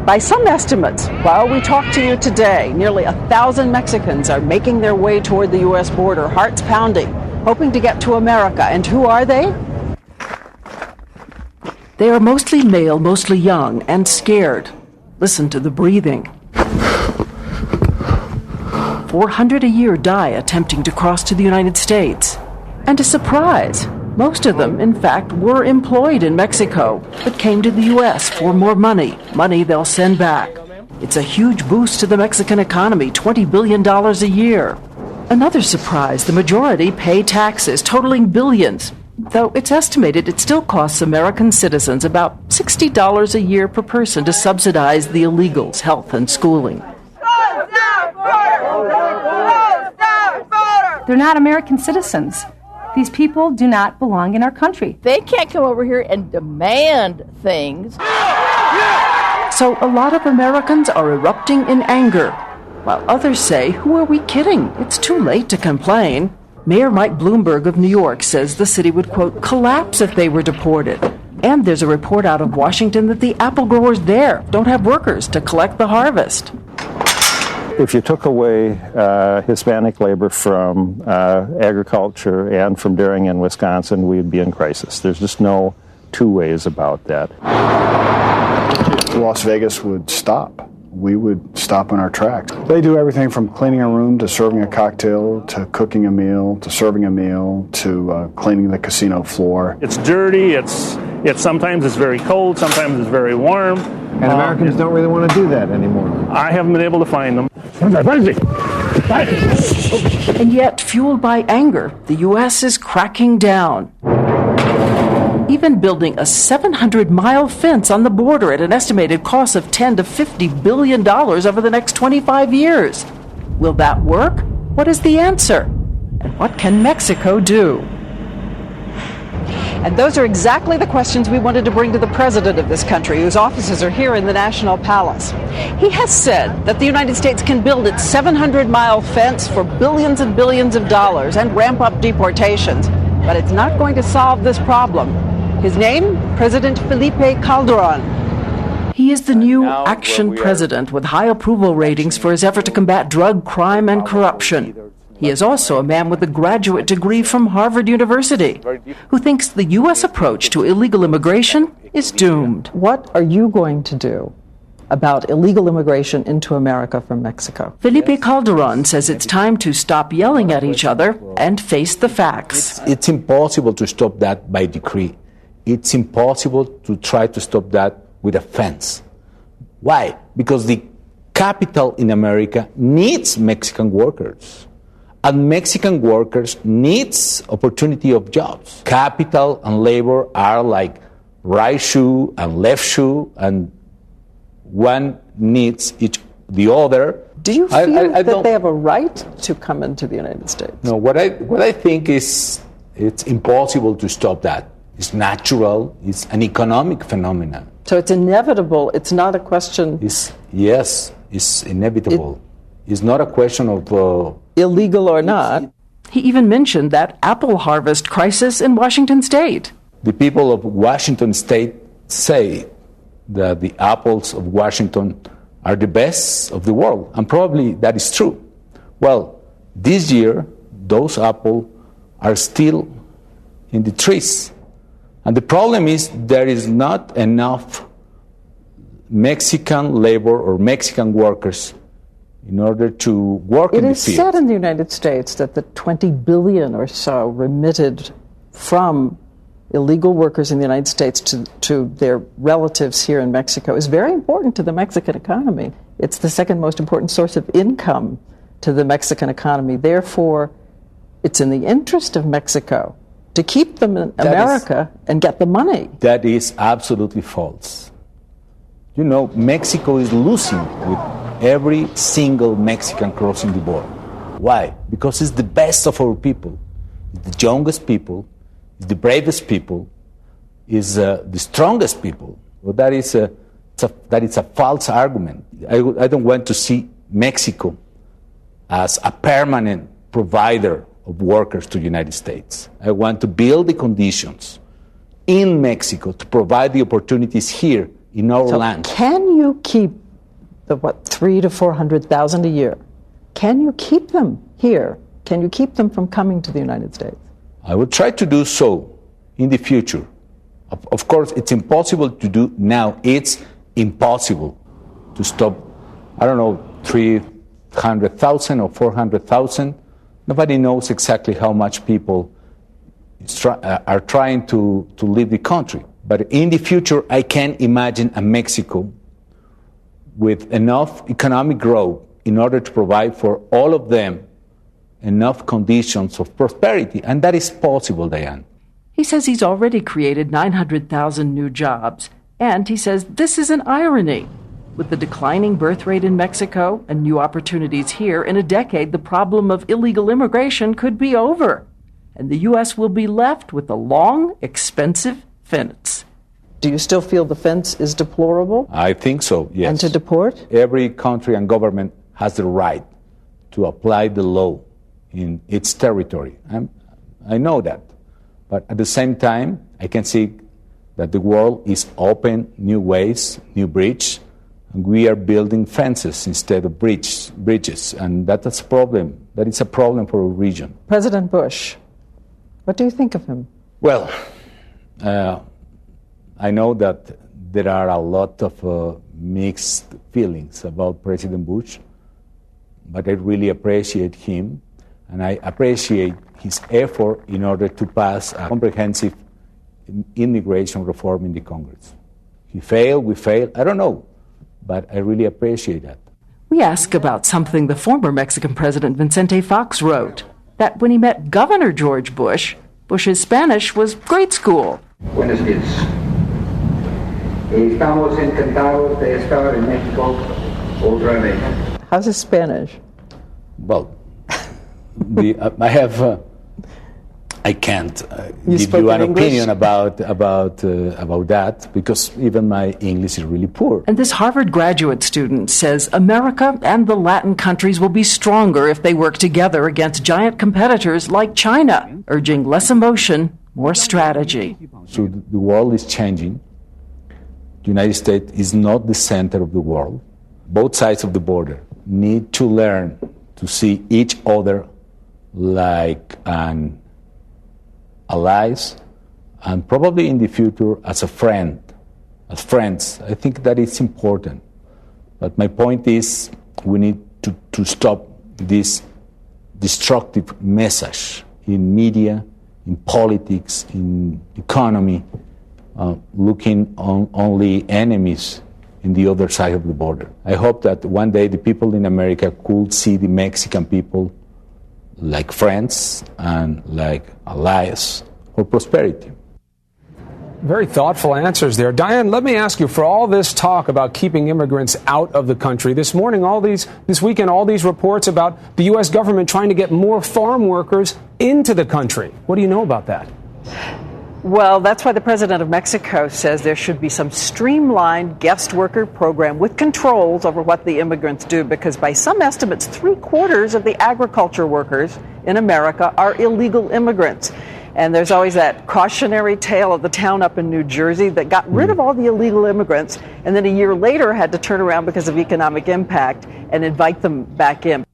By some estimates, while we talk to you today, nearly 1,000 Mexicans are making their way toward the U.S. border, hearts pounding, hoping to get to America. And who are they? They are mostly male, mostly young, and scared. Listen to the breathing. 400 a year die attempting to cross to the United States. And a surprise, most of them, in fact, were employed in Mexico, but came to the U.S. for more money they'll send back. It's a huge boost to the Mexican economy, $20 billion a year. Another surprise, the majority pay taxes totaling billions, though it's estimated it still costs American citizens about $60 a year per person to subsidize the illegals' health and schooling. They're not American citizens. These people do not belong in our country. They can't come over here and demand things. So a lot of Americans are erupting in anger, while others say, who are we kidding? It's too late to complain. Mayor Mike Bloomberg of New York says the city would, quote, collapse if they were deported. And there's a report out of Washington that the apple growers there don't have workers to collect the harvest. If you took away Hispanic labor from agriculture and from dairying in Wisconsin, we'd be in crisis. There's just no two ways about that. Las Vegas would stop. We would stop in our tracks. They do everything from cleaning a room to serving a cocktail to cooking a meal to serving a meal to cleaning the casino floor. It's dirty. It's sometimes it's very cold. Sometimes it's very warm. And Americans don't really want to do that anymore. I haven't been able to find them. And yet, fueled by anger, the U.S. is cracking down. Even building a 700-mile fence on the border at an estimated cost of $10 to $50 billion over the next 25 years. Will that work? What is the answer? And what can Mexico do? And those are exactly the questions we wanted to bring to the president of this country, whose offices are here in the National Palace. He has said that the United States can build its 700-mile fence for billions and billions of dollars and ramp up deportations, but it's not going to solve this problem. His name? President Felipe Calderon. He is the new action president with high approval ratings for his effort to combat drug crime and corruption. He is also a man with a graduate degree from Harvard University who thinks the U.S. approach to illegal immigration is doomed. What are you going to do about illegal immigration into America from Mexico? Felipe Calderon says it's time to stop yelling at each other and face the facts. It's impossible to stop that by decree. It's impossible to try to stop that with a fence. Why? Because the capital in America needs Mexican workers. And Mexican workers needs opportunity of jobs. Capital and labor are like right shoe and left shoe, and one needs the other. Do you feel that they have a right to come into the United States? No, what I think is it's impossible to stop that. It's natural. It's an economic phenomenon. So it's inevitable. It's not a question. Yes, it's inevitable. It's not a question of illegal or not. He even mentioned that apple harvest crisis in Washington State. The people of Washington State say that the apples of Washington are the best of the world, and probably that is true. Well, this year, those apples are still in the trees. And the problem is there is not enough Mexican labor or Mexican workers in order to work in the field. It is said in the United States that the $20 billion or so remitted from illegal workers in the United States to their relatives here in Mexico is very important to the Mexican economy. It's the second most important source of income to the Mexican economy. Therefore, it's in the interest of Mexico to keep them in America and get the money. That is absolutely false. You know, Mexico is losing with every single Mexican crossing the border. Why? Because it's the best of our people. It's the youngest people, it's the bravest people, it's the strongest people. Well, that is a false argument. I don't want to see Mexico as a permanent provider of workers to the United States. I want to build the conditions in Mexico to provide the opportunities here in our So land. can you keep the, 300,000 to 400,000 a year? Can you keep them here? Can you keep them from coming to the United States? I will try to do so in the future. Of course, it's impossible to do now. It's impossible to stop, 300,000 or 400,000. Nobody knows exactly how much people are trying to leave the country. But in the future, I can imagine a Mexico with enough economic growth in order to provide for all of them enough conditions of prosperity. And that is possible, Diane. He says he's already created 900,000 new jobs. And he says this is an irony. With the declining birth rate in Mexico and new opportunities here, in a decade, the problem of illegal immigration could be over. And the U.S. will be left with a long, expensive fence. Do you still feel the fence is deplorable? I think so, yes. And to deport? Every country and government has the right to apply the law in its territory. I know that. But at the same time, I can see that the world is open, new ways, new bridges, and we are building fences instead of bridges. And that's a problem. That is a problem for a region. President Bush, what do you think of him? Well, I know that there are a lot of mixed feelings about President Bush, but I really appreciate him, and I appreciate his effort in order to pass a comprehensive immigration reform in the Congress. He failed, we failed, I don't know, but I really appreciate that. We ask about something the former Mexican President Vicente Fox wrote, that when he met Governor George Bush, Bush's Spanish was grade school. Buenos días. Estamos encantados de estar en México otra vez. How's his Spanish? Well, I can't give you an opinion about that, because even my English is really poor. And this Harvard graduate student says America and the Latin countries will be stronger if they work together against giant competitors like China, urging less emotion, more strategy. So the world is changing. The United States is not the center of the world. Both sides of the border need to learn to see each other like an allies, and probably in the future as friends. I think that is important. But my point is we need to stop this destructive message in media, in politics, in economy, looking on only enemies in the other side of the border. I hope that one day the people in America could see the Mexican people like friends and like allies for prosperity. Very thoughtful answers there. Diane, let me ask you, for all this talk about keeping immigrants out of the country, this weekend, all these reports about the U.S. government trying to get more farm workers into the country. What do you know about that? Well, that's why the president of Mexico says there should be some streamlined guest worker program with controls over what the immigrants do, because by some estimates, 3/4 of the agriculture workers in America are illegal immigrants. And there's always that cautionary tale of the town up in New Jersey that got rid of all the illegal immigrants and then a year later had to turn around because of economic impact and invite them back in.